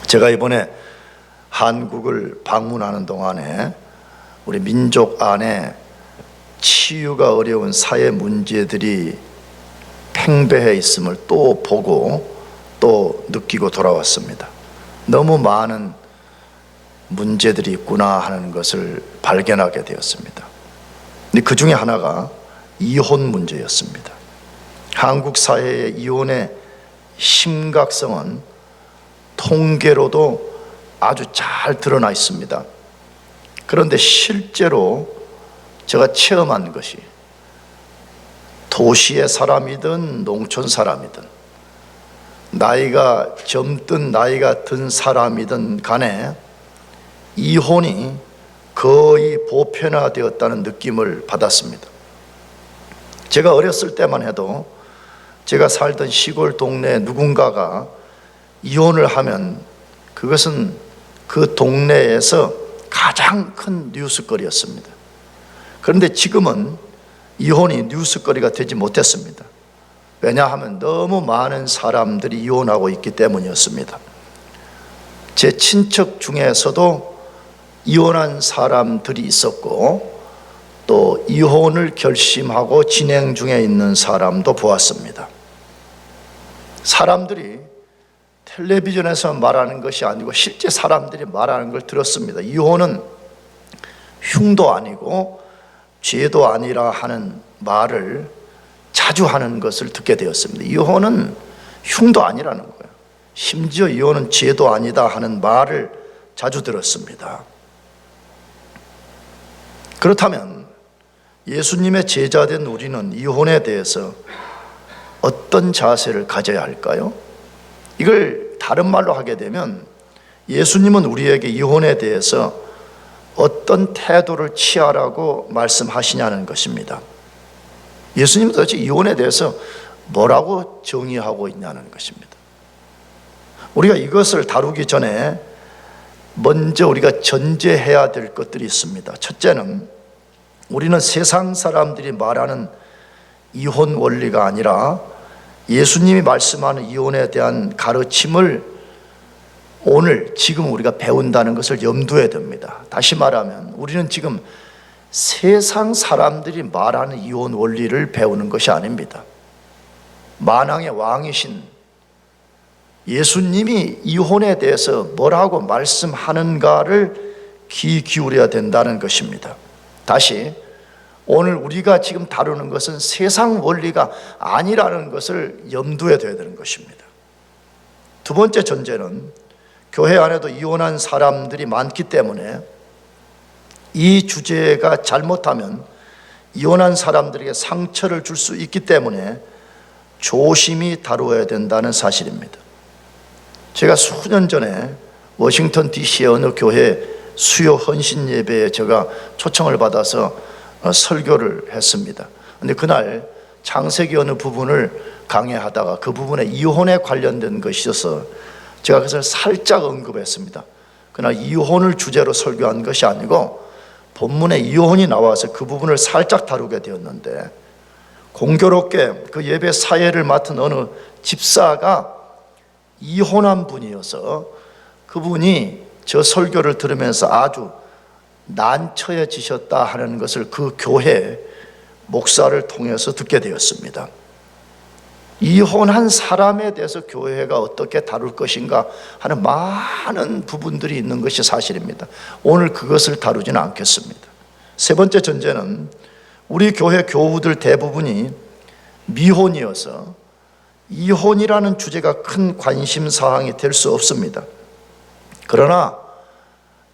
제가 이번에 한국을 방문하는 동안에 우리 민족 안에 치유가 어려운 사회 문제들이 팽배해 있음을 또 보고 또 느끼고 돌아왔습니다. 너무 많은 문제들이 있구나 하는 것을 발견하게 되었습니다. 근데 그 중에 하나가 이혼 문제였습니다. 한국 사회의 이혼의 심각성은 통계로도 아주 잘 드러나 있습니다. 그런데 실제로 제가 체험한 것이 도시의 사람이든 농촌 사람이든 나이가 젊든 나이가 든 사람이든 간에 이혼이 거의 보편화되었다는 느낌을 받았습니다. 제가 어렸을 때만 해도 제가 살던 시골 동네 누군가가 이혼을 하면 그것은 그 동네에서 가장 큰 뉴스거리였습니다. 그런데 지금은 이혼이 뉴스거리가 되지 못했습니다. 왜냐하면 너무 많은 사람들이 이혼하고 있기 때문이었습니다. 제 친척 중에서도 이혼한 사람들이 있었고 또 이혼을 결심하고 진행 중에 있는 사람도 보았습니다. 사람들이 텔레비전에서 말하는 것이 아니고 실제 사람들이 말하는 걸 들었습니다. 이혼은 흉도 아니고 죄도 아니라 하는 말을 자주 하는 것을 듣게 되었습니다. 이혼은 흉도 아니라는 거예요. 심지어 이혼은 죄도 아니다 하는 말을 자주 들었습니다. 그렇다면 예수님의 제자된 우리는 이혼에 대해서 어떤 자세를 가져야 할까요? 이걸 다른 말로 하게 되면 예수님은 우리에게 이혼에 대해서 어떤 태도를 취하라고 말씀하시냐는 것입니다. 예수님은 도대체 이혼에 대해서 뭐라고 정의하고 있냐는 것입니다. 우리가 이것을 다루기 전에 먼저 우리가 전제해야 될 것들이 있습니다. 첫째는 우리는 세상 사람들이 말하는 이혼 원리가 아니라 예수님이 말씀하는 이혼에 대한 가르침을 오늘 지금 우리가 배운다는 것을 염두에 둡니다. 다시 말하면 우리는 지금 세상 사람들이 말하는 이혼 원리를 배우는 것이 아닙니다. 만왕의 왕이신 예수님이 이혼에 대해서 뭐라고 말씀하는가를 귀 기울여야 된다는 것입니다. 다시 오늘 우리가 지금 다루는 것은 세상 원리가 아니라는 것을 염두에 둬야 되는 것입니다. 두 번째 전제는 교회 안에도 이혼한 사람들이 많기 때문에 이 주제가 잘못하면 이혼한 사람들에게 상처를 줄 수 있기 때문에 조심히 다루어야 된다는 사실입니다. 제가 수년 전에 워싱턴 DC의 어느 교회 수요 헌신 예배에 제가 초청을 받아서 설교를 했습니다. 그런데 그날 창세기 어느 부분을 강의하다가 그 부분에 이혼에 관련된 것이어서 제가 그것을 살짝 언급했습니다. 그러나 이혼을 주제로 설교한 것이 아니고 본문에 이혼이 나와서 그 부분을 살짝 다루게 되었는데 공교롭게 그 예배 사회를 맡은 어느 집사가 이혼한 분이어서 그분이 저 설교를 들으면서 아주 난처해지셨다 하는 것을 그 교회 목사를 통해서 듣게 되었습니다. 이혼한 사람에 대해서 교회가 어떻게 다룰 것인가 하는 많은 부분들이 있는 것이 사실입니다. 오늘 그것을 다루지는 않겠습니다. 세 번째 전제는 우리 교회 교우들 대부분이 미혼이어서 이혼이라는 주제가 큰 관심 사항이 될 수 없습니다. 그러나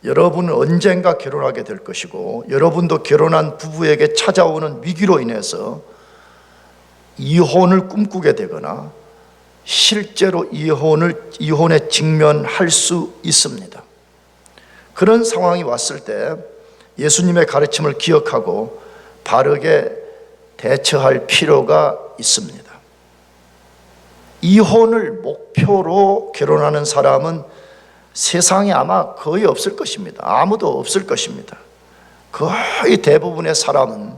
여러분은 언젠가 결혼하게 될 것이고 여러분도 결혼한 부부에게 찾아오는 위기로 인해서 이혼을 꿈꾸게 되거나 실제로 이혼에 직면할 수 있습니다. 그런 상황이 왔을 때 예수님의 가르침을 기억하고 바르게 대처할 필요가 있습니다. 이혼을 목표로 결혼하는 사람은 세상에 아마 거의 없을 것입니다. 아무도 없을 것입니다. 거의 대부분의 사람은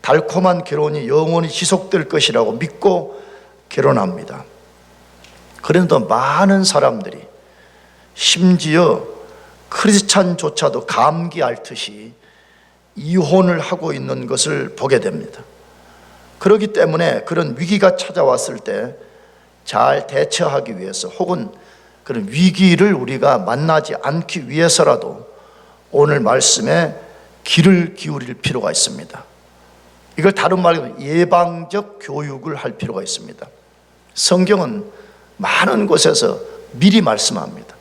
달콤한 결혼이 영원히 지속될 것이라고 믿고 결혼합니다. 그런데 많은 사람들이 심지어 크리스찬조차도 감기 앓듯이 이혼을 하고 있는 것을 보게 됩니다. 그렇기 때문에 그런 위기가 찾아왔을 때 잘 대처하기 위해서, 혹은 그런 위기를 우리가 만나지 않기 위해서라도 오늘 말씀에 귀를 기울일 필요가 있습니다. 이걸 다른 말로 예방적 교육을 할 필요가 있습니다. 성경은 많은 곳에서 미리 말씀합니다.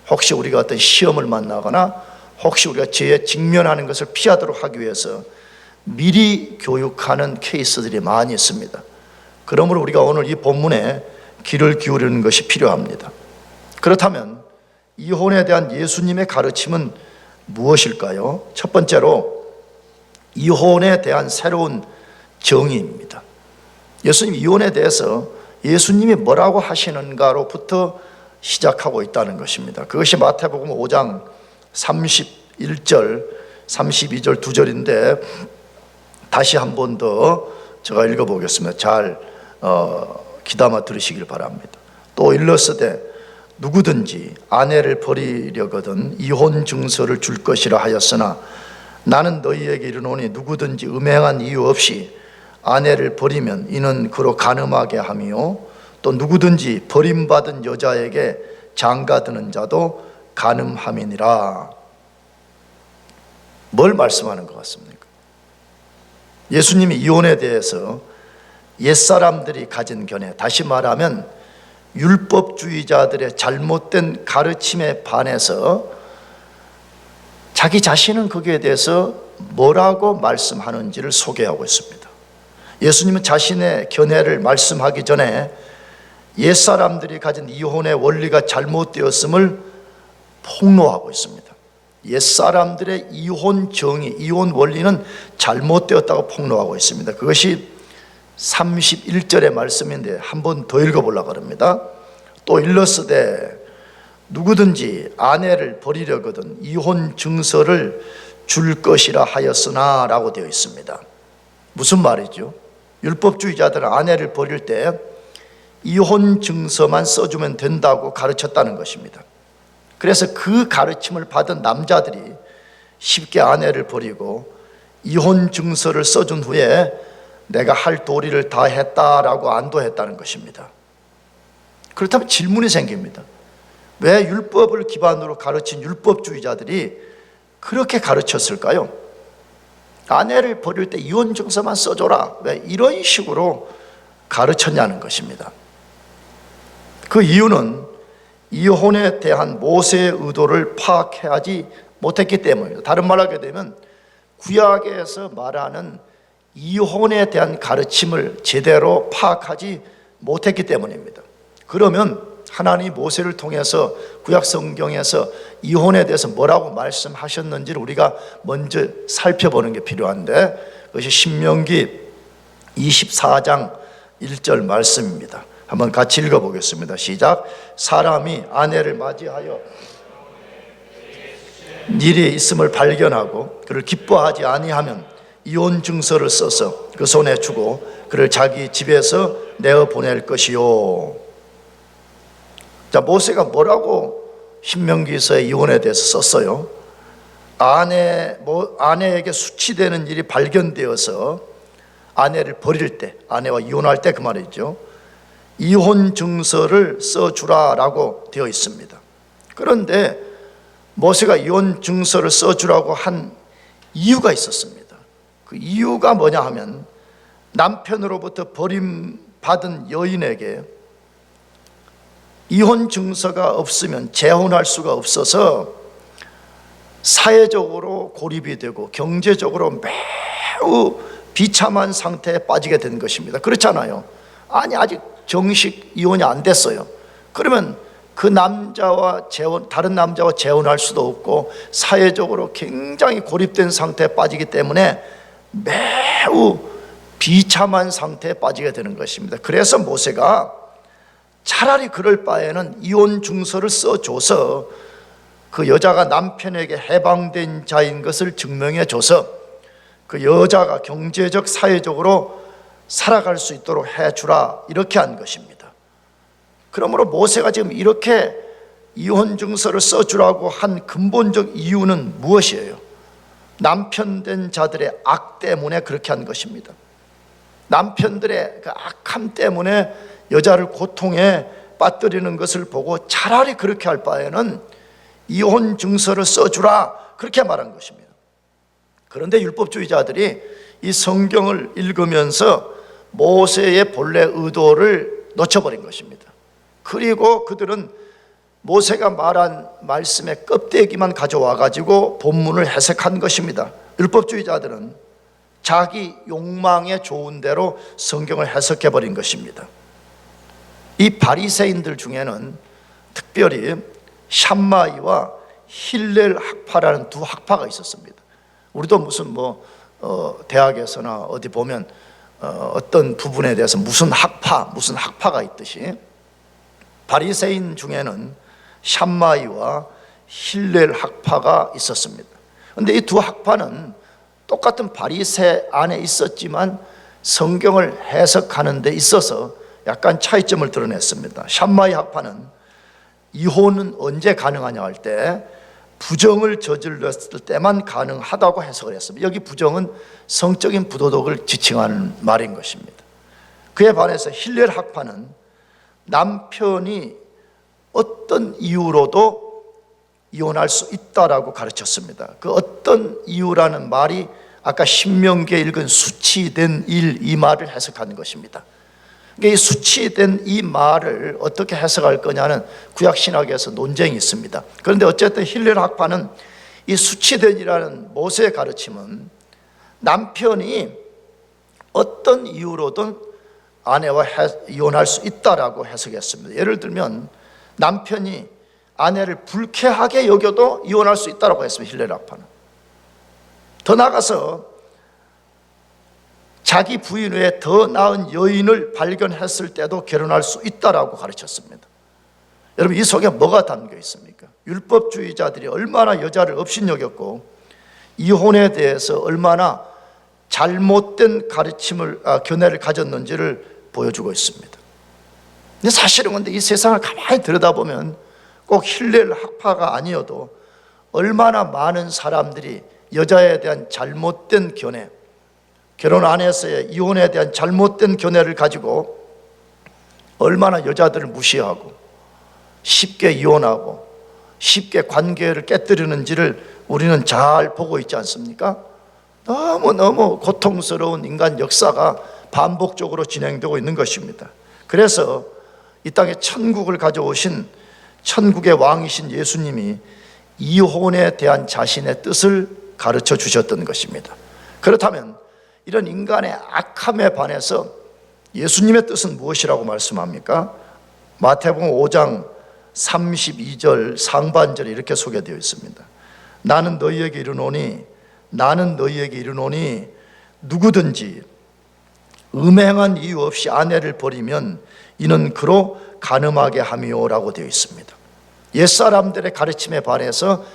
혹시 우리가 어떤 시험을 만나거나 혹시 우리가 죄에 직면하는 것을 피하도록 하기 위해서 미리 교육하는 케이스들이 많이 있습니다. 그러므로 우리가 오늘 이 본문에 귀를 기울이는 것이 필요합니다. 그렇다면 이혼에 대한 예수님의 가르침은 무엇일까요? 첫 번째로 이혼에 대한 새로운 정의입니다. 예수님 이혼에 대해서 예수님이 뭐라고 하시는가로부터 시작하고 있다는 것입니다. 그것이 마태복음 5장 31절, 32절 두 절인데 다시 한 번 더 제가 읽어보겠습니다. 잘 귀담아 들으시길 바랍니다. 또 일렀으되 누구든지 아내를 버리려거든 이혼 증서를 줄 것이라 하였으나 나는 너희에게 이르노니 누구든지 음행한 이유 없이 아내를 버리면 이는 그로 간음하게 하며 또 누구든지 버림받은 여자에게 장가드는 자도 간음함이니라. 뭘 말씀하는 것 같습니까? 예수님이 이혼에 대해서 옛사람들이 가진 견해, 다시 말하면 율법주의자들의 잘못된 가르침에 반해서 자기 자신은 거기에 대해서 뭐라고 말씀하는지를 소개하고 있습니다. 예수님은 자신의 견해를 말씀하기 전에 옛사람들이 가진 이혼의 원리가 잘못되었음을 폭로하고 있습니다. 옛사람들의 이혼 정의, 이혼 원리는 잘못되었다고 폭로하고 있습니다. 그것이 31절의 말씀인데 한 번 더 읽어보려고 합니다. 또 일렀으되 누구든지 아내를 버리려거든 이혼 증서를 줄 것이라 하였으나 라고 되어 있습니다. 무슨 말이죠? 율법주의자들은 아내를 버릴 때 이혼 증서만 써주면 된다고 가르쳤다는 것입니다. 그래서 그 가르침을 받은 남자들이 쉽게 아내를 버리고 이혼 증서를 써준 후에 내가 할 도리를 다 했다라고 안도했다는 것입니다. 그렇다면 질문이 생깁니다. 왜 율법을 기반으로 가르친 율법주의자들이 그렇게 가르쳤을까요? 아내를 버릴 때 이혼 증서만 써줘라, 왜 이런 식으로 가르쳤냐는 것입니다. 그 이유는 이혼에 대한 모세의 의도를 파악하지 못했기 때문입니다. 다른 말로 하게 되면 구약에서 말하는 이혼에 대한 가르침을 제대로 파악하지 못했기 때문입니다. 그러면 하나님이 모세를 통해서 구약 성경에서 이혼에 대해서 뭐라고 말씀하셨는지를 우리가 먼저 살펴보는 게 필요한데, 그것이 신명기 24장 1절 말씀입니다. 한번 같이 읽어보겠습니다. 시작. 사람이 아내를 맞이하여 일이 있음을 발견하고 그를 기뻐하지 아니하면 이혼 증서를 써서 그 손에 주고 그를 자기 집에서 내어 보낼 것이요. 자, 모세가 뭐라고 신명기서에 이혼에 대해서 썼어요? 아내에게 수치되는 일이 발견되어서 아내를 버릴 때, 아내와 이혼할 때 그 말이죠. 이혼 증서를 써주라라고 되어 있습니다. 그런데 모세가 이혼 증서를 써주라고 한 이유가 있었습니다. 그 이유가 뭐냐 하면 남편으로부터 버림받은 여인에게 이혼 증서가 없으면 재혼할 수가 없어서 사회적으로 고립이 되고 경제적으로 매우 비참한 상태에 빠지게 된 것입니다. 그렇잖아요. 아니, 아직 정식 이혼이 안 됐어요. 그러면 그 남자와 다른 남자와 재혼할 수도 없고 사회적으로 굉장히 고립된 상태에 빠지기 때문에 매우 비참한 상태에 빠지게 되는 것입니다. 그래서 모세가 차라리 그럴 바에는 이혼 증서를 써줘서 그 여자가 남편에게 해방된 자인 것을 증명해 줘서 그 여자가 경제적 사회적으로 살아갈 수 있도록 해주라, 이렇게 한 것입니다. 그러므로 모세가 지금 이렇게 이혼 증서를 써주라고 한 근본적 이유는 무엇이에요? 남편 된 자들의 악 때문에 그렇게 한 것입니다. 남편들의 그 악함 때문에 여자를 고통에 빠뜨리는 것을 보고 차라리 그렇게 할 바에는 이혼 증서를 써주라, 그렇게 말한 것입니다. 그런데 율법주의자들이 이 성경을 읽으면서 모세의 본래 의도를 놓쳐버린 것입니다. 그리고 그들은 모세가 말한 말씀의 껍데기만 가져와 가지고 본문을 해석한 것입니다. 율법주의자들은 자기 욕망에 좋은 대로 성경을 해석해 버린 것입니다. 이 바리새인들 중에는 특별히 샴마이와 힐렐 학파라는 두 학파가 있었습니다. 우리도 무슨 대학에서나 어디 보면 어떤 부분에 대해서 무슨 학파가 있듯이 바리새인 중에는 샴마이와 힐렐 학파가 있었습니다. 그런데 이 두 학파는 똑같은 바리새 안에 있었지만 성경을 해석하는 데 있어서 약간 차이점을 드러냈습니다. 샴마이 학파는 이혼은 언제 가능하냐 할 때 부정을 저질렀을 때만 가능하다고 해석을 했습니다. 여기 부정은 성적인 부도덕을 지칭하는 말인 것입니다. 그에 반해서 힐렐 학파는 남편이 어떤 이유로도 이혼할 수 있다라고 가르쳤습니다. 그 어떤 이유라는 말이 아까 신명기에 읽은 수치된 일, 이 말을 해석하는 것입니다. 이 수치된 이 말을 어떻게 해석할 거냐는 구약신학에서 논쟁이 있습니다. 그런데 어쨌든 힐렐 학파는 이 수치된이라는 모세의 가르침은 남편이 어떤 이유로든 아내와 이혼할 수 있다라고 해석했습니다. 예를 들면 남편이 아내를 불쾌하게 여겨도 이혼할 수 있다라고 했습니다. 힐렐 학파는. 더 나아가서 자기 부인 외에 더 나은 여인을 발견했을 때도 결혼할 수 있다라고 가르쳤습니다. 여러분, 이 속에 뭐가 담겨 있습니까? 율법주의자들이 얼마나 여자를 업신여겼고 이혼에 대해서 얼마나 잘못된 견해를 가졌는지를 보여주고 있습니다. 근데 사실은 근데 이 세상을 가만히 들여다보면 꼭 힐렐 학파가 아니어도 얼마나 많은 사람들이 여자에 대한 잘못된 견해, 결혼 안에서의 이혼에 대한 잘못된 견해를 가지고 얼마나 여자들을 무시하고 쉽게 이혼하고 쉽게 관계를 깨뜨리는지를 우리는 잘 보고 있지 않습니까? 너무너무 고통스러운 인간 역사가 반복적으로 진행되고 있는 것입니다. 그래서 이 땅에 천국을 가져오신 천국의 왕이신 예수님이 이혼에 대한 자신의 뜻을 가르쳐 주셨던 것입니다. 그렇다면 이런 인간의 악함에 반해서 예수님의 뜻은 무엇이라고 말씀합니까? 마태복음 5장 32절 상반절에 이렇게 소개되어 있습니다. 나는 너희에게 이르노니 누구든지 음행한 이유 없이 아내를 버리면 이는 그로 간음하게 함이요라고 되어 있습니다. 옛사람들의 가르침에 반해서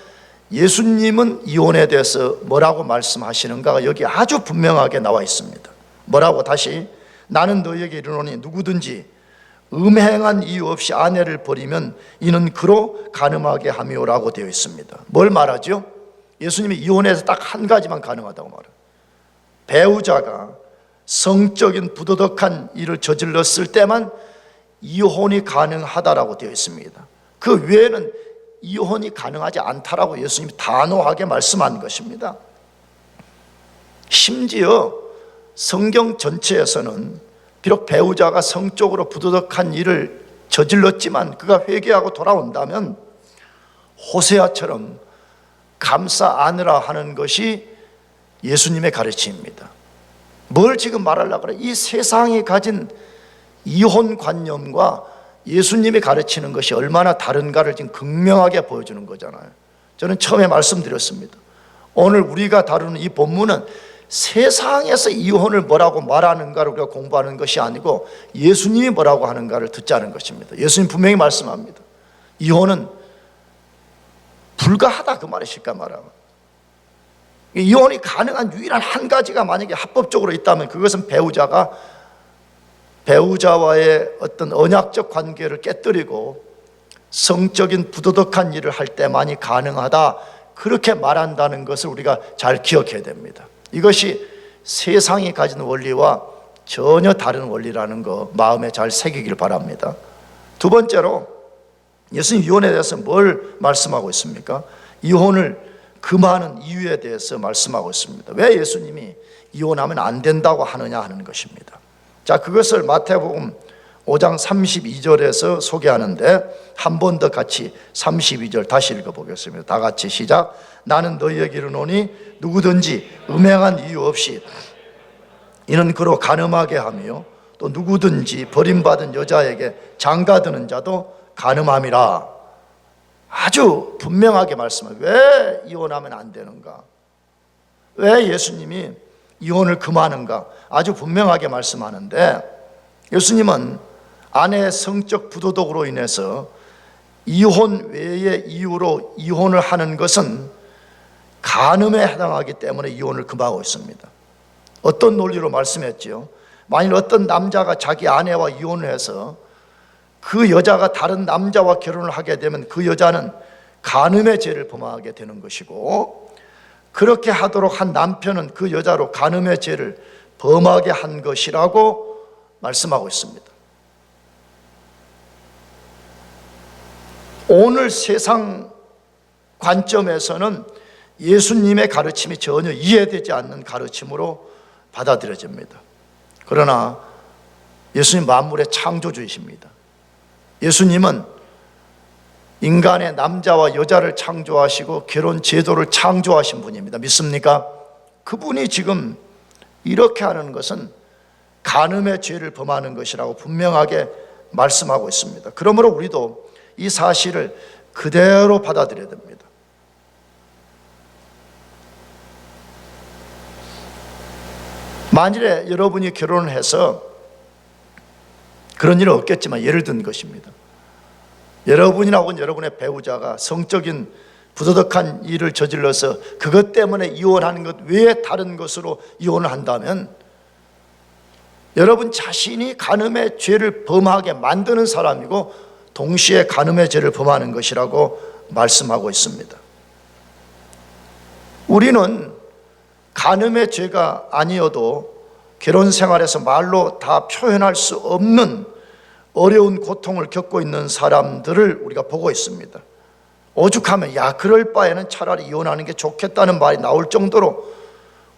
예수님은 이혼에 대해서 뭐라고 말씀하시는가가 여기 아주 분명하게 나와 있습니다. 뭐라고? 다시, 나는 너희에게 이르노니 누구든지 음행한 이유 없이 아내를 버리면 이는 그로 간음하게 함이요라고 되어 있습니다. 뭘 말하죠? 예수님이 이혼에서 딱 한 가지만 가능하다고 말해요. 배우자가 성적인 부도덕한 일을 저질렀을 때만 이혼이 가능하다라고 되어 있습니다. 그 외에는 이혼이 가능하지 않다라고 예수님이 단호하게 말씀한 것입니다. 심지어 성경 전체에서는 비록 배우자가 성적으로 부도덕한 일을 저질렀지만 그가 회개하고 돌아온다면 호세아처럼 감싸 안으라 하는 것이 예수님의 가르침입니다. 뭘 지금 말하려고 그래? 이 세상이 가진 이혼관념과 예수님이 가르치는 것이 얼마나 다른가를 지금 극명하게 보여주는 거잖아요. 저는 처음에 말씀드렸습니다. 오늘 우리가 다루는 이 본문은 세상에서 이혼을 뭐라고 말하는가를 우리가 공부하는 것이 아니고 예수님이 뭐라고 하는가를 듣자는 것입니다. 예수님 분명히 말씀합니다. 이혼은 불가하다, 그 말이실까 말하면. 이혼이 가능한 유일한 한 가지가 만약에 합법적으로 있다면 그것은 배우자와의 어떤 언약적 관계를 깨뜨리고 성적인 부도덕한 일을 할 때만이 가능하다, 그렇게 말한다는 것을 우리가 잘 기억해야 됩니다. 이것이 세상이 가진 원리와 전혀 다른 원리라는 거 마음에 잘 새기길 바랍니다. 두 번째로, 예수님 이혼에 대해서 뭘 말씀하고 있습니까? 이혼을 금하는 이유에 대해서 말씀하고 있습니다. 왜 예수님이 이혼하면 안 된다고 하느냐 하는 것입니다. 자, 그것을 마태복음 5장 32절에서 소개하는데, 한 번 더 같이 32절 다시 읽어보겠습니다. 다 같이 시작. 나는 너희에게 이르노니 누구든지 음행한 이유 없이 이는 그로 간음하게 하며, 또 누구든지 버림받은 여자에게 장가드는 자도 간음함이라. 아주 분명하게 말씀해요. 왜 이혼하면 안 되는가? 왜 예수님이 이혼을 금하는가? 아주 분명하게 말씀하는데, 예수님은 아내의 성적 부도덕으로 인해서 이혼 외의 이유로 이혼을 하는 것은 간음에 해당하기 때문에 이혼을 금하고 있습니다. 어떤 논리로 말씀했지요? 만일 어떤 남자가 자기 아내와 이혼을 해서 그 여자가 다른 남자와 결혼을 하게 되면 그 여자는 간음의 죄를 범하게 되는 것이고, 그렇게 하도록 한 남편은 그 여자로 간음의 죄를 범하게 한 것이라고 말씀하고 있습니다. 오늘 세상 관점에서는 예수님의 가르침이 전혀 이해되지 않는 가르침으로 받아들여집니다. 그러나 예수님 만물의 창조주이십니다. 예수님은 인간의 남자와 여자를 창조하시고 결혼 제도를 창조하신 분입니다. 믿습니까? 그분이 지금 이렇게 하는 것은 간음의 죄를 범하는 것이라고 분명하게 말씀하고 있습니다. 그러므로 우리도 이 사실을 그대로 받아들여야 됩니다. 만일에 여러분이 결혼을 해서, 그런 일은 없겠지만 예를 든 것입니다. 여러분이나 혹은 여러분의 배우자가 성적인 부도덕한 일을 저질러서 그것 때문에 이혼하는 것 외에 다른 것으로 이혼을 한다면, 여러분 자신이 간음의 죄를 범하게 만드는 사람이고 동시에 간음의 죄를 범하는 것이라고 말씀하고 있습니다. 우리는 간음의 죄가 아니어도 결혼 생활에서 말로 다 표현할 수 없는 어려운 고통을 겪고 있는 사람들을 우리가 보고 있습니다. 오죽하면 야, 그럴 바에는 차라리 이혼하는 게 좋겠다는 말이 나올 정도로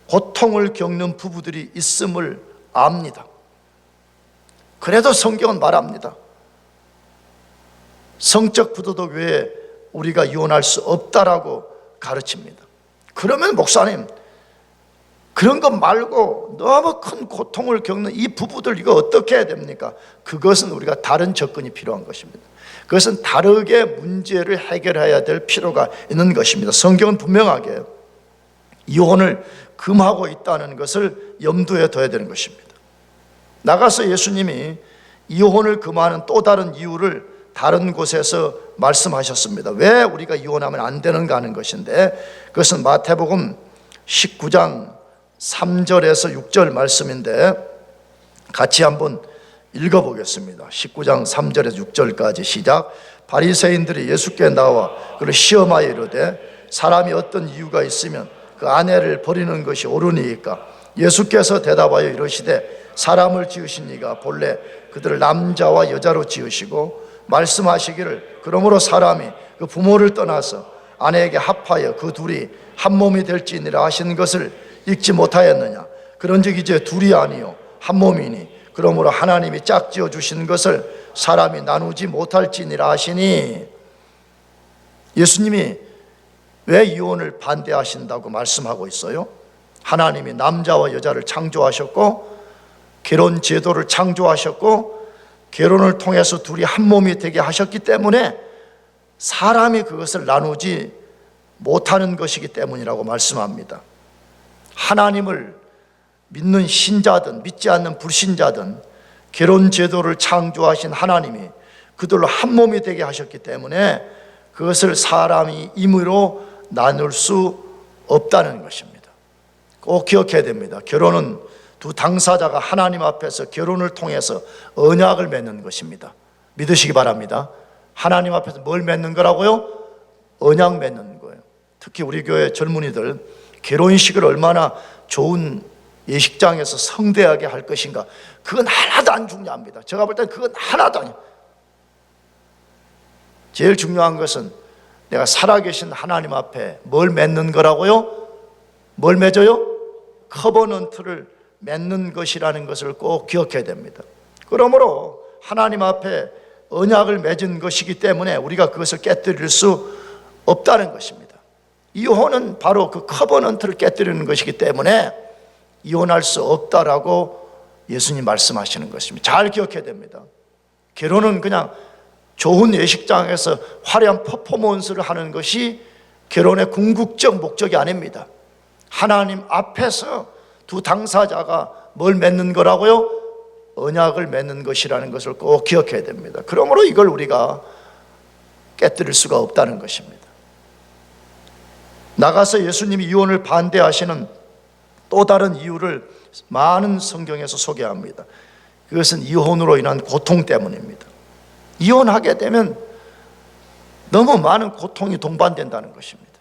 고통을 겪는 부부들이 있음을 압니다. 그래도 성경은 말합니다. 성적 부도덕 외에 우리가 이혼할 수 없다라고 가르칩니다. 그러면 목사님, 그런 것 말고 너무 큰 고통을 겪는 이 부부들 이거 어떻게 해야 됩니까? 그것은 우리가 다른 접근이 필요한 것입니다. 그것은 다르게 문제를 해결해야 될 필요가 있는 것입니다. 성경은 분명하게 이혼을 금하고 있다는 것을 염두에 둬야 되는 것입니다. 나가서 예수님이 이혼을 금하는 또 다른 이유를 다른 곳에서 말씀하셨습니다. 왜 우리가 이혼하면 안 되는가 하는 것인데, 그것은 마태복음 19장 3절에서 6절 말씀인데 같이 한번 읽어보겠습니다. 19장 3절에서 6절까지 시작. 바리새인들이 예수께 나와 그를 시험하여 이르되 사람이 어떤 이유가 있으면 그 아내를 버리는 것이 옳으니까? 예수께서 대답하여 이르시되 사람을 지으신 이가 본래 그들을 남자와 여자로 지으시고 말씀하시기를 그러므로 사람이 그 부모를 떠나서 아내에게 합하여 그 둘이 한 몸이 될지니라 하신 것을 읽지 못하였느냐? 그런즉 이제 둘이 아니요 한 몸이니 그러므로 하나님이 짝지어 주신 것을 사람이 나누지 못할지니라 하시니. 예수님이 왜 이혼을 반대하신다고 말씀하고 있어요? 하나님이 남자와 여자를 창조하셨고 결혼 제도를 창조하셨고 결혼을 통해서 둘이 한 몸이 되게 하셨기 때문에 사람이 그것을 나누지 못하는 것이기 때문이라고 말씀합니다. 하나님을 믿는 신자든 믿지 않는 불신자든 결혼 제도를 창조하신 하나님이 그들로 한 몸이 되게 하셨기 때문에 그것을 사람이 임의로 나눌 수 없다는 것입니다. 꼭 기억해야 됩니다. 결혼은 두 당사자가 하나님 앞에서 결혼을 통해서 언약을 맺는 것입니다. 믿으시기 바랍니다. 하나님 앞에서 뭘 맺는 거라고요? 언약 맺는 거예요. 특히 우리 교회 젊은이들 결혼식을 얼마나 좋은 예식장에서 성대하게 할 것인가, 그건 하나도 안 중요합니다. 제가 볼 때는 그건 하나도 아니에요. 제일 중요한 것은 내가 살아계신 하나님 앞에 뭘 맺는 거라고요? 뭘 맺어요? 커버넌트를 맺는 것이라는 것을 꼭 기억해야 됩니다. 그러므로 하나님 앞에 언약을 맺은 것이기 때문에 우리가 그것을 깨뜨릴 수 없다는 것입니다. 이혼은 바로 그 커버넌트를 깨뜨리는 것이기 때문에 이혼할 수 없다라고 예수님 말씀하시는 것입니다. 잘 기억해야 됩니다. 결혼은 그냥 좋은 예식장에서 화려한 퍼포먼스를 하는 것이 결혼의 궁극적 목적이 아닙니다. 하나님 앞에서 두 당사자가 뭘 맺는 거라고요? 언약을 맺는 것이라는 것을 꼭 기억해야 됩니다. 그러므로 이걸 우리가 깨뜨릴 수가 없다는 것입니다. 나가서 예수님이 이혼을 반대하시는 또 다른 이유를 많은 성경에서 소개합니다. 그것은 이혼으로 인한 고통 때문입니다. 이혼하게 되면 너무 많은 고통이 동반된다는 것입니다.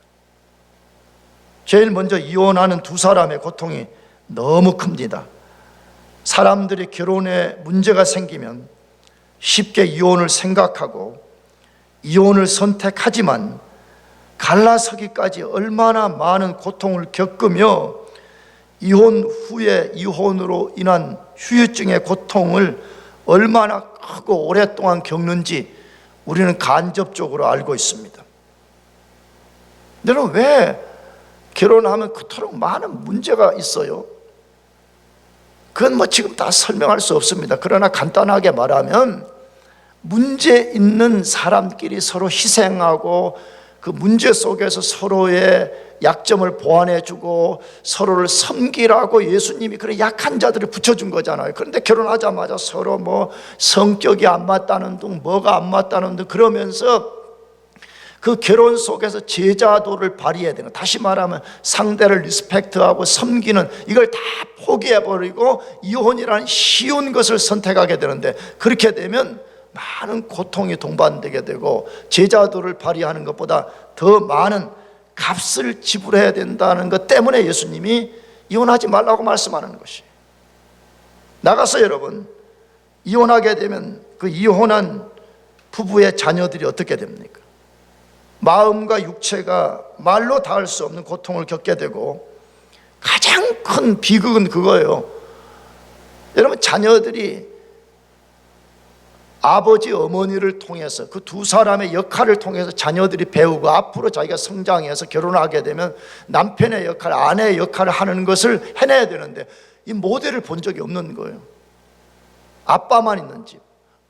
제일 먼저 이혼하는 두 사람의 고통이 너무 큽니다. 사람들이 결혼에 문제가 생기면 쉽게 이혼을 생각하고 이혼을 선택하지만 갈라서기까지 얼마나 많은 고통을 겪으며 이혼 후에 이혼으로 인한 후유증의 고통을 얼마나 크고 오랫동안 겪는지 우리는 간접적으로 알고 있습니다. 여러분, 왜 결혼하면 그토록 많은 문제가 있어요? 그건 뭐 지금 다 설명할 수 없습니다. 그러나 간단하게 말하면 문제 있는 사람끼리 서로 희생하고 그 문제 속에서 서로의 약점을 보완해주고 서로를 섬기라고 예수님이 그런 약한 자들을 붙여준 거잖아요. 그런데 결혼하자마자 서로 뭐 성격이 안 맞다는 둥 뭐가 안 맞다는 둥 그러면서 그 결혼 속에서 제자도를 발휘해야 되는, 다시 말하면 상대를 리스펙트하고 섬기는 이걸 다 포기해버리고 이혼이라는 쉬운 것을 선택하게 되는데, 그렇게 되면 많은 고통이 동반되게 되고 제자도를 발휘하는 것보다 더 많은 값을 지불해야 된다는 것 때문에 예수님이 이혼하지 말라고 말씀하는 것이에요. 나가서 여러분, 이혼하게 되면 그 이혼한 부부의 자녀들이 어떻게 됩니까? 마음과 육체가 말로 닿을 수 없는 고통을 겪게 되고, 가장 큰 비극은 그거예요. 여러분, 자녀들이 아버지 어머니를 통해서 그 두 사람의 역할을 통해서 자녀들이 배우고 앞으로 자기가 성장해서 결혼하게 되면 남편의 역할, 아내의 역할을 하는 것을 해내야 되는데 이 모델을 본 적이 없는 거예요. 아빠만 있는 집,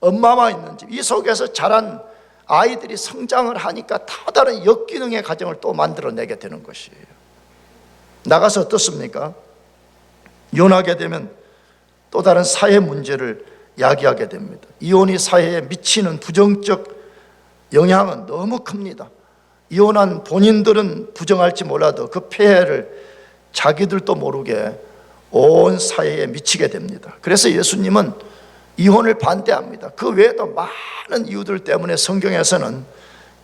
엄마만 있는 집, 이 속에서 자란 아이들이 성장을 하니까 다 다른 역기능의 가정을 또 만들어내게 되는 것이에요. 나가서 어떻습니까? 이혼하게 되면 또 다른 사회 문제를 야기하게 됩니다. 이혼이 사회에 미치는 부정적 영향은 너무 큽니다. 이혼한 본인들은 부정할지 몰라도 그 폐해를 자기들도 모르게 온 사회에 미치게 됩니다. 그래서 예수님은 이혼을 반대합니다. 그 외에도 많은 이유들 때문에 성경에서는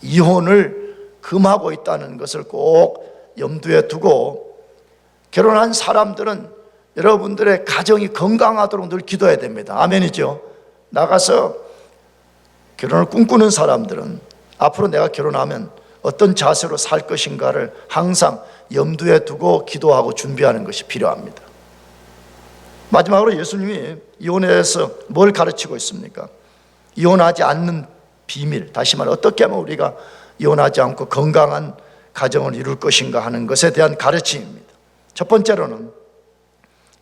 이혼을 금하고 있다는 것을 꼭 염두에 두고, 결혼한 사람들은 여러분들의 가정이 건강하도록 늘 기도해야 됩니다. 아멘이죠? 나가서 결혼을 꿈꾸는 사람들은 앞으로 내가 결혼하면 어떤 자세로 살 것인가를 항상 염두에 두고 기도하고 준비하는 것이 필요합니다. 마지막으로 예수님이 이혼에 대해서 뭘 가르치고 있습니까? 이혼하지 않는 비밀, 다시 말해 어떻게 하면 우리가 이혼하지 않고 건강한 가정을 이룰 것인가 하는 것에 대한 가르침입니다. 첫 번째로는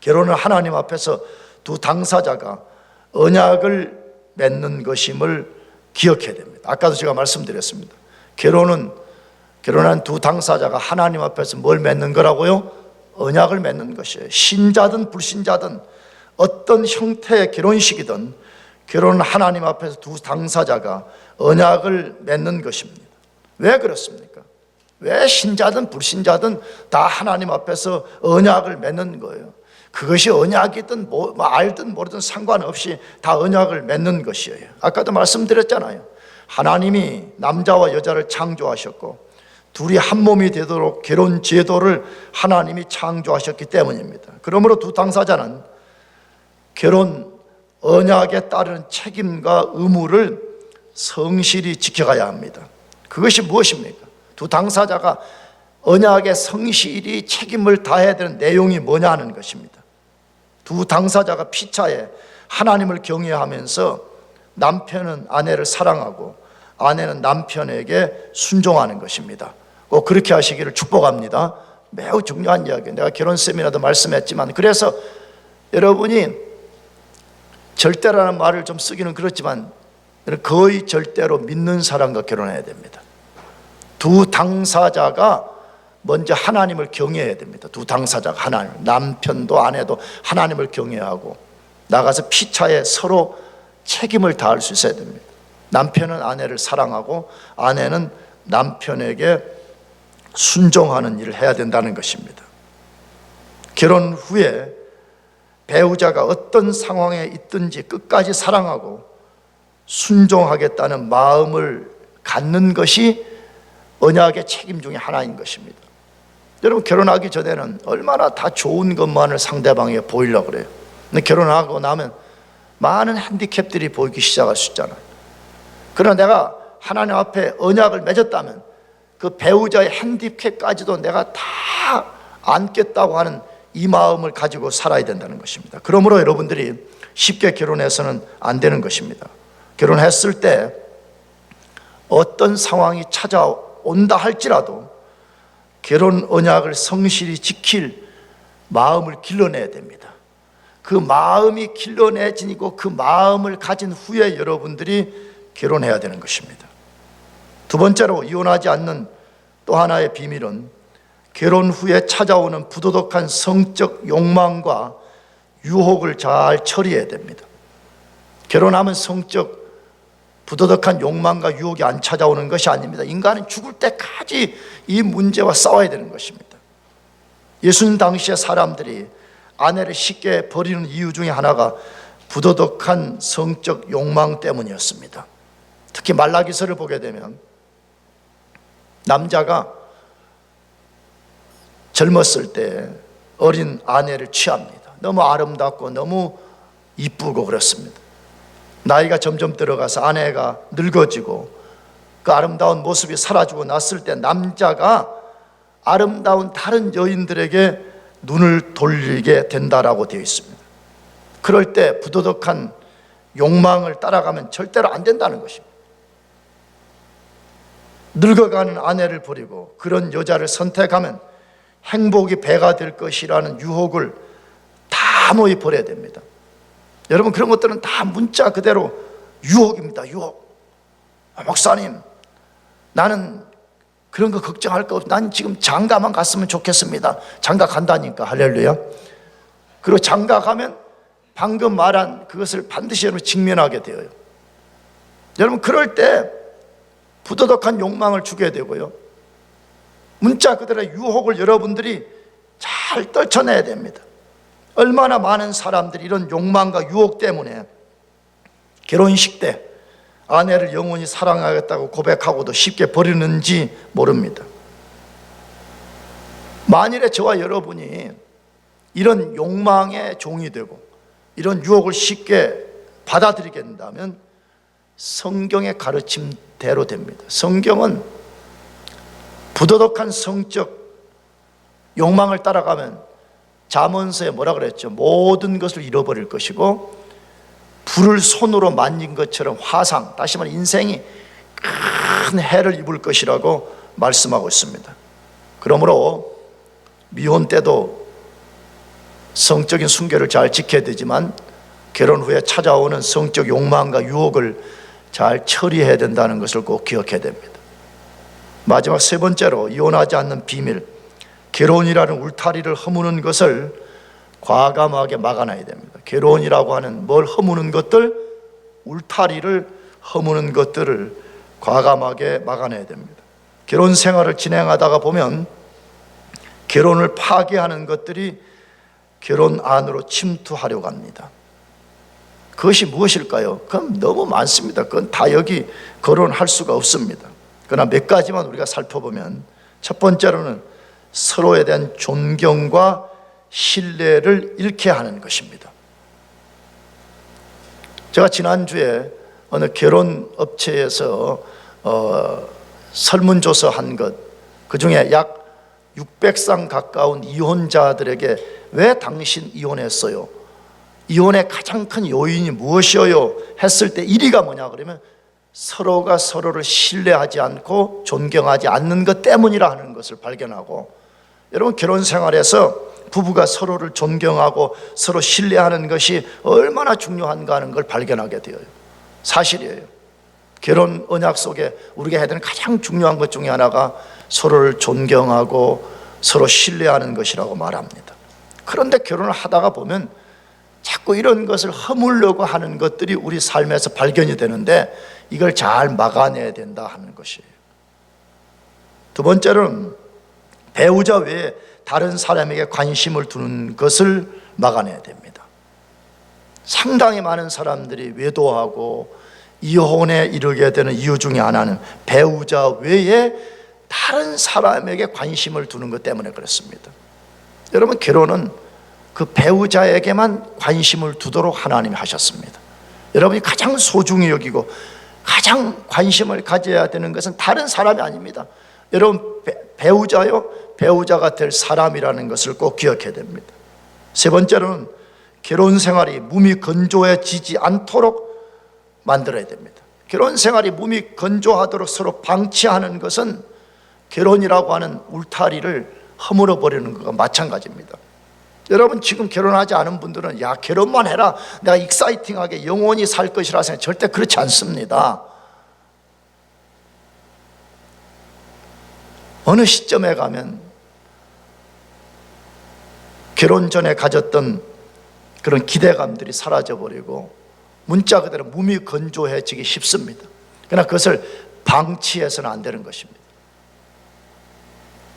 결혼은 하나님 앞에서 두 당사자가 언약을 맺는 것임을 기억해야 됩니다. 아까도 제가 말씀드렸습니다. 결혼한 두 당사자가 하나님 앞에서 뭘 맺는 거라고요? 언약을 맺는 것이에요. 신자든 불신자든 어떤 형태의 결혼식이든 결혼은 하나님 앞에서 두 당사자가 언약을 맺는 것입니다. 왜 그렇습니까? 왜 신자든 불신자든 다 하나님 앞에서 언약을 맺는 거예요? 그것이 언약이든 알든 모르든 상관없이 다 언약을 맺는 것이에요. 아까도 말씀드렸잖아요. 하나님이 남자와 여자를 창조하셨고 둘이 한 몸이 되도록 결혼 제도를 하나님이 창조하셨기 때문입니다. 그러므로 두 당사자는 결혼 언약에 따르는 책임과 의무를 성실히 지켜가야 합니다. 그것이 무엇입니까? 두 당사자가 언약에 성실히 책임을 다해야 되는 내용이 뭐냐 하는 것입니다. 두 당사자가 피차에 하나님을 경외하면서 남편은 아내를 사랑하고 아내는 남편에게 순종하는 것입니다. 꼭 그렇게 하시기를 축복합니다. 매우 중요한 이야기예요. 내가 결혼 세미나도 말씀했지만, 그래서 여러분이 절대라는 말을 좀 쓰기는 그렇지만 거의 절대로 믿는 사람과 결혼해야 됩니다. 두 당사자가 먼저 하나님을 경외해야 됩니다. 두 당사자가 하나님, 남편도 아내도 하나님을 경외하고 나가서 피차에 서로 책임을 다할 수 있어야 됩니다. 남편은 아내를 사랑하고 아내는 남편에게 순종하는 일을 해야 된다는 것입니다. 결혼 후에 배우자가 어떤 상황에 있든지 끝까지 사랑하고 순종하겠다는 마음을 갖는 것이 언약의 책임 중에 하나인 것입니다. 여러분, 결혼하기 전에는 얼마나 다 좋은 것만을 상대방에게 보이려고 그래요. 근데 결혼하고 나면 많은 핸디캡들이 보이기 시작할 수 있잖아요. 그러나 내가 하나님 앞에 언약을 맺었다면 그 배우자의 핸디캡까지도 내가 다 안겠다고 하는 이 마음을 가지고 살아야 된다는 것입니다. 그러므로 여러분들이 쉽게 결혼해서는 안 되는 것입니다. 결혼했을 때 어떤 상황이 찾아온다 할지라도 결혼 언약을 성실히 지킬 마음을 길러내야 됩니다. 그 마음이 길러내지고 그 마음을 가진 후에 여러분들이 결혼해야 되는 것입니다. 두 번째로, 이혼하지 않는 또 하나의 비밀은 결혼 후에 찾아오는 부도덕한 성적 욕망과 유혹을 잘 처리해야 됩니다. 결혼하면 성적 부도덕한 욕망과 유혹이 안 찾아오는 것이 아닙니다. 인간은 죽을 때까지 이 문제와 싸워야 되는 것입니다. 예수님 당시의 사람들이 아내를 쉽게 버리는 이유 중에 하나가 부도덕한 성적 욕망 때문이었습니다. 특히 말라기서를 보게 되면 남자가 젊었을 때 어린 아내를 취합니다. 너무 아름답고 너무 이쁘고 그렇습니다. 나이가 점점 들어가서 아내가 늙어지고 그 아름다운 모습이 사라지고 났을 때 남자가 아름다운 다른 여인들에게 눈을 돌리게 된다라고 되어 있습니다. 그럴 때 부도덕한 욕망을 따라가면 절대로 안 된다는 것입니다. 늙어가는 아내를 버리고 그런 여자를 선택하면 행복이 배가 될 것이라는 유혹을 단호히 버려야 됩니다. 여러분, 그런 것들은 다 문자 그대로 유혹입니다. 유혹. 목사님, 나는 그런 거 걱정할 거 없어. 난 지금 장가만 갔으면 좋겠습니다. 장가 간다니까. 할렐루야. 그리고 장가 가면 방금 말한 그것을 반드시 여러분 직면하게 되어요. 여러분, 그럴 때 부도덕한 욕망을 주게 되고요, 문자 그대로의 유혹을 여러분들이 잘 떨쳐내야 됩니다. 얼마나 많은 사람들이 이런 욕망과 유혹 때문에 결혼식 때 아내를 영원히 사랑하겠다고 고백하고도 쉽게 버리는지 모릅니다. 만일에 저와 여러분이 이런 욕망의 종이 되고 이런 유혹을 쉽게 받아들이게 된다면 성경의 가르침대로 됩니다. 성경은 부도덕한 성적 욕망을 따라가면 잠언서에 뭐라 그랬죠? 모든 것을 잃어버릴 것이고 불을 손으로 만진 것처럼 화상, 다시 말해 인생이 큰 해를 입을 것이라고 말씀하고 있습니다. 그러므로 미혼 때도 성적인 순결을 잘 지켜야 되지만 결혼 후에 찾아오는 성적 욕망과 유혹을 잘 처리해야 된다는 것을 꼭 기억해야 됩니다. 마지막 세 번째로, 이혼하지 않는 비밀, 결혼이라는 울타리를 허무는 것을 과감하게 막아놔야 됩니다. 결혼이라고 하는 뭘 허무는 것들, 울타리를 허무는 것들을 과감하게 막아내야 됩니다. 결혼 생활을 진행하다가 보면 결혼을 파괴하는 것들이 결혼 안으로 침투하려고 합니다. 그것이 무엇일까요? 그럼 너무 많습니다. 그건 다 여기 거론할 수가 없습니다. 그러나 몇 가지만 우리가 살펴보면, 첫 번째로는 서로에 대한 존경과 신뢰를 잃게 하는 것입니다. 제가 지난주에 어느 결혼업체에서 설문조사 한 것, 그 중에 약 600상 가까운 이혼자들에게 왜 당신 이혼했어요? 이혼의 가장 큰 요인이 무엇이어요? 했을 때 1위가 뭐냐 그러면 서로가 서로를 신뢰하지 않고 존경하지 않는 것 때문이라 하는 것을 발견하고, 여러분 결혼 생활에서 부부가 서로를 존경하고 서로 신뢰하는 것이 얼마나 중요한가 하는 걸 발견하게 되어요. 사실이에요. 결혼 언약 속에 우리가 해야 되는 가장 중요한 것 중에 하나가 서로를 존경하고 서로 신뢰하는 것이라고 말합니다. 그런데 결혼을 하다가 보면 자꾸 이런 것을 허물려고 하는 것들이 우리 삶에서 발견이 되는데, 이걸 잘 막아내야 된다 하는 것이에요. 두 번째로는 배우자 외에 다른 사람에게 관심을 두는 것을 막아내야 됩니다. 상당히 많은 사람들이 외도하고 이혼에 이르게 되는 이유 중에 하나는 배우자 외에 다른 사람에게 관심을 두는 것 때문에 그렇습니다. 여러분 결혼은 그 배우자에게만 관심을 두도록 하나님이 하셨습니다. 여러분이 가장 소중히 여기고 가장 관심을 가져야 되는 것은 다른 사람이 아닙니다. 여러분 배우자요, 배우자가 될 사람이라는 것을 꼭 기억해야 됩니다. 세 번째로는 결혼 생활이 몸이 건조해지지 않도록 만들어야 됩니다. 결혼 생활이 몸이 건조하도록 서로 방치하는 것은 결혼이라고 하는 울타리를 허물어 버리는 것과 마찬가지입니다. 여러분 지금 결혼하지 않은 분들은 야 결혼만 해라, 내가 익사이팅하게 영원히 살 것이라 생각, 절대 그렇지 않습니다. 어느 시점에 가면 결혼 전에 가졌던 그런 기대감들이 사라져버리고 문자 그대로 몸이 건조해지기 쉽습니다. 그러나 그것을 방치해서는 안 되는 것입니다.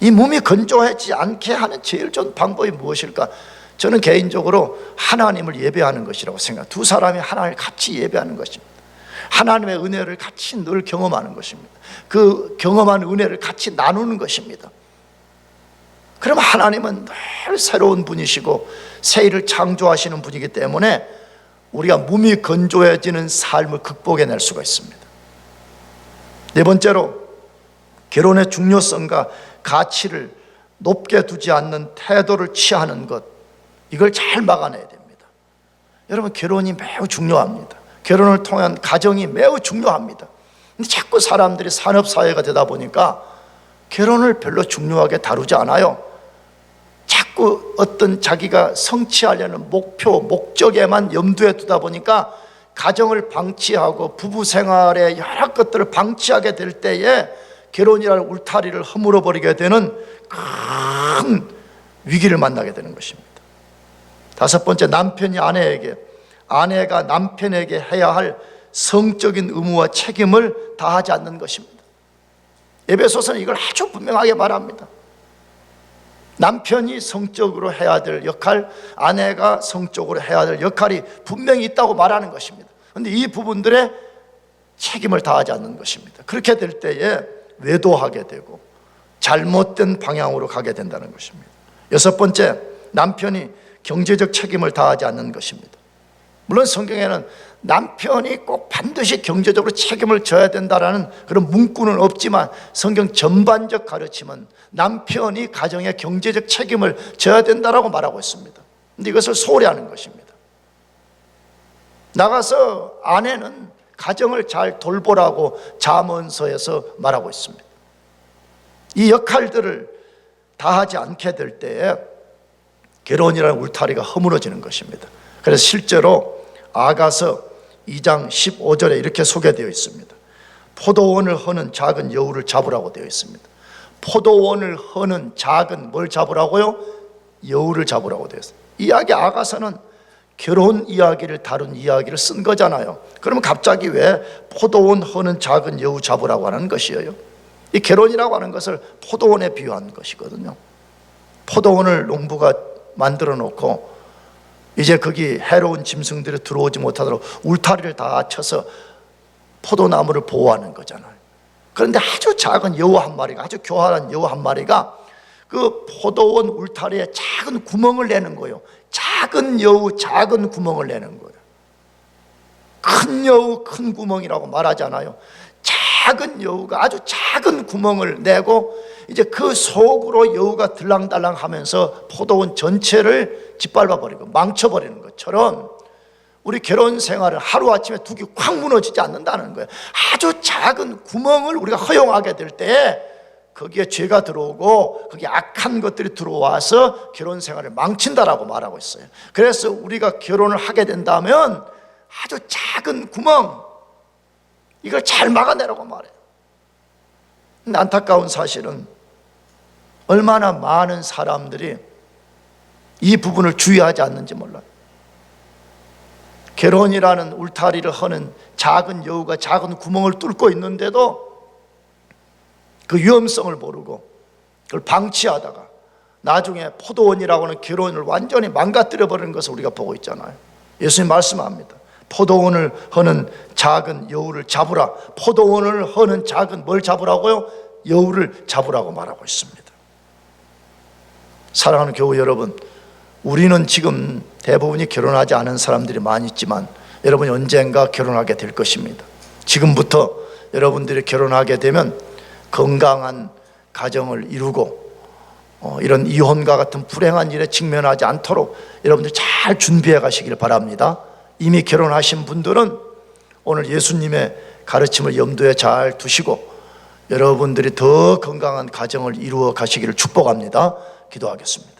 이 몸이 건조하지 않게 하는 제일 좋은 방법이 무엇일까? 저는 개인적으로 하나님을 예배하는 것이라고 생각합니다. 두 사람이 하나님을 같이 예배하는 것입니다. 하나님의 은혜를 같이 늘 경험하는 것입니다. 그 경험한 은혜를 같이 나누는 것입니다. 그럼 하나님은 늘 새로운 분이시고 새 일을 창조하시는 분이기 때문에 우리가 몸이 건조해지는 삶을 극복해낼 수가 있습니다. 네 번째로 결혼의 중요성과 가치를 높게 두지 않는 태도를 취하는 것, 이걸 잘 막아내야 됩니다. 여러분 결혼이 매우 중요합니다. 결혼을 통한 가정이 매우 중요합니다. 근데 자꾸 사람들이 산업사회가 되다 보니까 결혼을 별로 중요하게 다루지 않아요. 자꾸 어떤 자기가 성취하려는 목표, 목적에만 염두에 두다 보니까 가정을 방치하고 부부 생활의 여러 것들을 방치하게 될 때에 결혼이라는 울타리를 허물어 버리게 되는 큰 위기를 만나게 되는 것입니다. 다섯 번째, 남편이 아내에게, 아내가 남편에게 해야 할 성적인 의무와 책임을 다하지 않는 것입니다. 에베소서는 이걸 아주 분명하게 말합니다. 남편이 성적으로 해야 될 역할, 아내가 성적으로 해야 될 역할이 분명히 있다고 말하는 것입니다. 그런데 이 부분들의 책임을 다하지 않는 것입니다. 그렇게 될 때에 외도하게 되고 잘못된 방향으로 가게 된다는 것입니다. 여섯 번째, 남편이 경제적 책임을 다하지 않는 것입니다. 물론 성경에는 남편이 꼭 반드시 경제적으로 책임을 져야 된다라는 그런 문구는 없지만 성경 전반적 가르침은 남편이 가정의 경제적 책임을 져야 된다라고 말하고 있습니다. 그런데 이것을 소홀히 하는 것입니다. 나가서 아내는 가정을 잘 돌보라고 잠언서에서 말하고 있습니다. 이 역할들을 다하지 않게 될 때에 결혼이라는 울타리가 허물어지는 것입니다. 그래서 실제로 아가서 2장 15절에 이렇게 소개되어 있습니다. 포도원을 허는 작은 여우를 잡으라고 되어 있습니다. 포도원을 허는 작은 뭘 잡으라고요? 여우를 잡으라고 되어 있습니다. 이야기 아가서는 결혼 이야기를 다룬 이야기를 쓴 거잖아요. 그러면 갑자기 왜 포도원 허는 작은 여우 잡으라고 하는 것이에요? 이 결혼이라고 하는 것을 포도원에 비유한 것이거든요. 포도원을 농부가 만들어 놓고 이제 거기 해로운 짐승들이 들어오지 못하도록 울타리를 다 쳐서 포도나무를 보호하는 거잖아요. 그런데 아주 작은 여우 한 마리가, 아주 교활한 여우 한 마리가 그 포도원 울타리에 작은 구멍을 내는 거예요. 작은 여우, 작은 구멍을 내는 거예요. 큰 여우, 큰 구멍이라고 말하잖아요. 작은 여우가 아주 작은 구멍을 내고 이제 그 속으로 여우가 들랑달랑 하면서 포도원 전체를 짓밟아 버리고 망쳐버리는 것처럼 우리 결혼 생활은 하루아침에 둑이 확 무너지지 않는다는 거예요. 아주 작은 구멍을 우리가 허용하게 될 때 거기에 죄가 들어오고 거기에 악한 것들이 들어와서 결혼 생활을 망친다라고 말하고 있어요. 그래서 우리가 결혼을 하게 된다면 아주 작은 구멍, 이걸 잘 막아내라고 말해요. 근데 안타까운 사실은 얼마나 많은 사람들이 이 부분을 주의하지 않는지 몰라요. 결혼이라는 울타리를 허는 작은 여우가 작은 구멍을 뚫고 있는데도 그 위험성을 모르고 그걸 방치하다가 나중에 포도원이라고 하는 결혼을 완전히 망가뜨려 버리는 것을 우리가 보고 있잖아요. 예수님 말씀합니다. 포도원을 허는 작은 여우를 잡으라. 포도원을 허는 작은 뭘 잡으라고요? 여우를 잡으라고 말하고 있습니다. 사랑하는 교우 여러분, 우리는 지금 대부분이 결혼하지 않은 사람들이 많이 있지만 여러분이 언젠가 결혼하게 될 것입니다. 지금부터 여러분들이 결혼하게 되면 건강한 가정을 이루고 이런 이혼과 같은 불행한 일에 직면하지 않도록 여러분들 잘 준비해 가시길 바랍니다. 이미 결혼하신 분들은 오늘 예수님의 가르침을 염두에 잘 두시고 여러분들이 더 건강한 가정을 이루어 가시기를 축복합니다. 기도하겠습니다.